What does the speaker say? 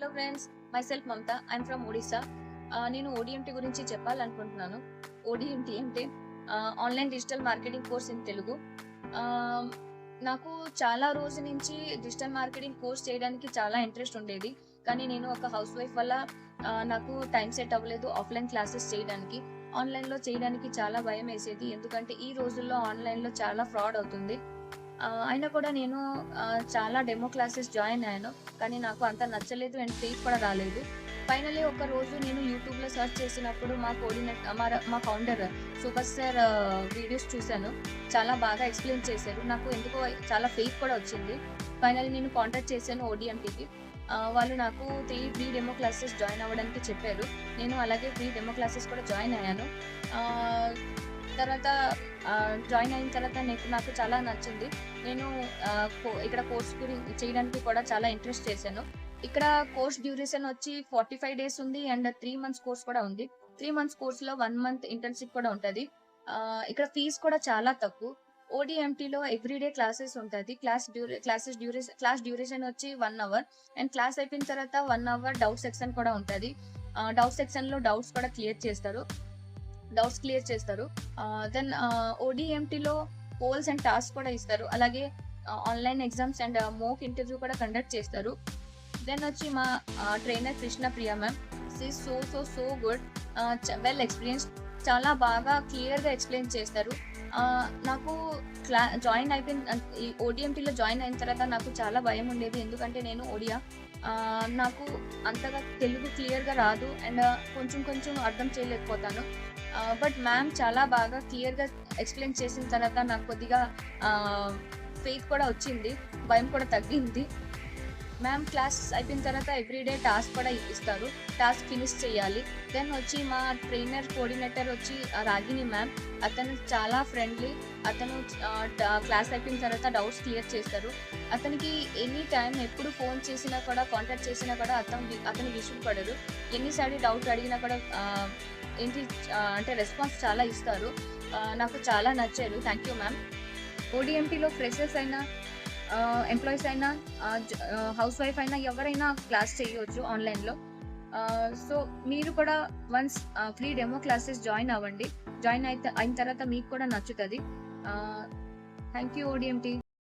Hello friends, myself Mamta. I'm from Odisha. నేను ODMT గురించి చెప్పాలనుకుంటున్నాను. ODMT అంటే online digital marketing course in Telugu. ఆహ్, నాకు చాలా రోజు నుంచి డిజిటల్ మార్కెటింగ్ కోర్స్ చేయడానికి చాలా ఇంట్రెస్ట్ ఉండేది. కానీ నేను ఒక హౌస్ వైఫ్ వల్ల నాకు టైం సెట్ అవ్వలేదు ఆఫ్‌లైన్ క్లాసెస్ చేయడానికి. ఆన్‌లైన్‌లో చేయడానికి చాలా భయమేసేది. ఎందుకంటే ఈ రోజుల్లో ఆన్‌లైన్‌లో చాలా ఫ్రాడ్ అవుతుంది. అయినా కూడా నేను చాలా డెమో క్లాసెస్ జాయిన్ అయ్యాను. కానీ నాకు అంత నచ్చలేదు అండ్ ఫెయిత్ కూడా రాలేదు. ఫైనల్లీ ఒక రోజు నేను యూట్యూబ్‌లో సెర్చ్ చేసినప్పుడు మా ఫౌండర్ సూపర్ స్టార్ వీడియోస్ చూసాను. చాలా బాగా ఎక్స్‌ప్లెయిన్ చేశారు. నాకు ఎందుకో చాలా ఫెయిత్ కూడా వచ్చింది. ఫైనల్లీ నేను కాంటాక్ట్ చేశాను ఓడీఎంటీకి. వాళ్ళు నాకు 3 ఫ్రీ డెమో క్లాసెస్ జాయిన్ అవ్వడానికి చెప్పారు. నేను అలాగే ఫ్రీ డెమో క్లాసెస్ కూడా జాయిన్ అయ్యాను. ఆహ్, తర్వాత జాయిన్ అయిన తర్వాత నాకు చాలా నచ్చింది. నేను ఇక్కడ కోర్స్ చేయడానికి కూడా చాలా ఇంట్రెస్ట్ చేశాను. ఇక్కడ కోర్స్ డ్యూరేషన్ వచ్చి 45 డేస్ ఉంది అండ్ 3 మంత్స్ కోర్స్ కూడా ఉంది. 3 మంత్స్ కోర్స్‌లో 1 మంత్ ఇంటర్న్‌షిప్ కూడా ఉంటది. ఇక్కడ ఫీస్ కూడా చాలా తక్కువ. ఓడీఎంటీలో ఎవ్రీడే క్లాసెస్ ఉంటది. క్లాస్ డ్యూరేషన్ వచ్చి 1 అవర్ అండ్ క్లాస్ అయిపోయిన తర్వాత 1 అవర్ డౌట్ సెక్షన్ కూడా ఉంటది. డౌట్ సెక్షన్‌లో డౌట్స్ కూడా క్లియర్ చేస్తారు. ఓడీఎంటీలో పోల్స్ అండ్ టాస్క్ కూడా ఇస్తారు. అలాగే online exams and mock interview కూడా కండక్ట్ చేస్తారు. దెన్ వచ్చి మా trainer Krishna Priya ma'am. She is so good. Well experienced. చాలా బాగా క్లియర్‌గా ఎక్స్‌ప్లెయిన్ చేస్తారు. నాకు జాయిన్ అయిపోయిన ఈ ఓడీఎంటీలో జాయిన్ అయిన తర్వాత నాకు చాలా భయం ఉండేది. ఎందుకంటే నేను ఒడియా. నాకు అంతగా తెలుగు క్లియర్‌గా రాదు అండ్ కొంచెం అర్థం చేయలేకపోతాను. బట్ మ్యామ్ చాలా బాగా క్లియర్‌గా ఎక్స్‌ప్లెయిన్ చేసిన తర్వాత నాకు కొద్దిగా ఫెయిత్ కూడా వచ్చింది. భయం కూడా తగ్గింది. మ్యామ్ క్లాస్ అయిపోయిన తర్వాత ఎవ్రీడే టాస్క్ కూడా ఇస్తారు. టాస్క్ ఫినిష్ చేయాలి. దెన్ వచ్చి మా కోఆర్డినేటర్ వచ్చి రాగిణి మ్యామ్. అతను చాలా ఫ్రెండ్లీ. అతను క్లాస్ అయిపోయిన తర్వాత డౌట్స్ క్లియర్ చేస్తారు. అతనికి ఎనీ టైమ్ ఎప్పుడు ఫోన్ చేసినా కూడా, కాంటాక్ట్ చేసినా కూడా అతను విసుగుపడరు. ఎన్నిసార్లు డౌట్ అడిగినా కూడా అంటే రెస్పాన్స్ చాలా ఇస్తారు. నాకు చాలా నచ్చారు. Thank you ma'am. ఓడీఎంటీలో ఫ్రెషర్స్ అయినా, ఎంప్లాయీస్ అయినా, హౌస్ వైఫ్ అయినా ఎవరైనా క్లాస్ చేయొచ్చు ఆన్‌లైన్‌లో. సో మీరు కూడా once free demo classes join అవ్వండి. అయిన తర్వాత మీకు కూడా నచ్చుతది. Thank you ఓడీఎంటీ.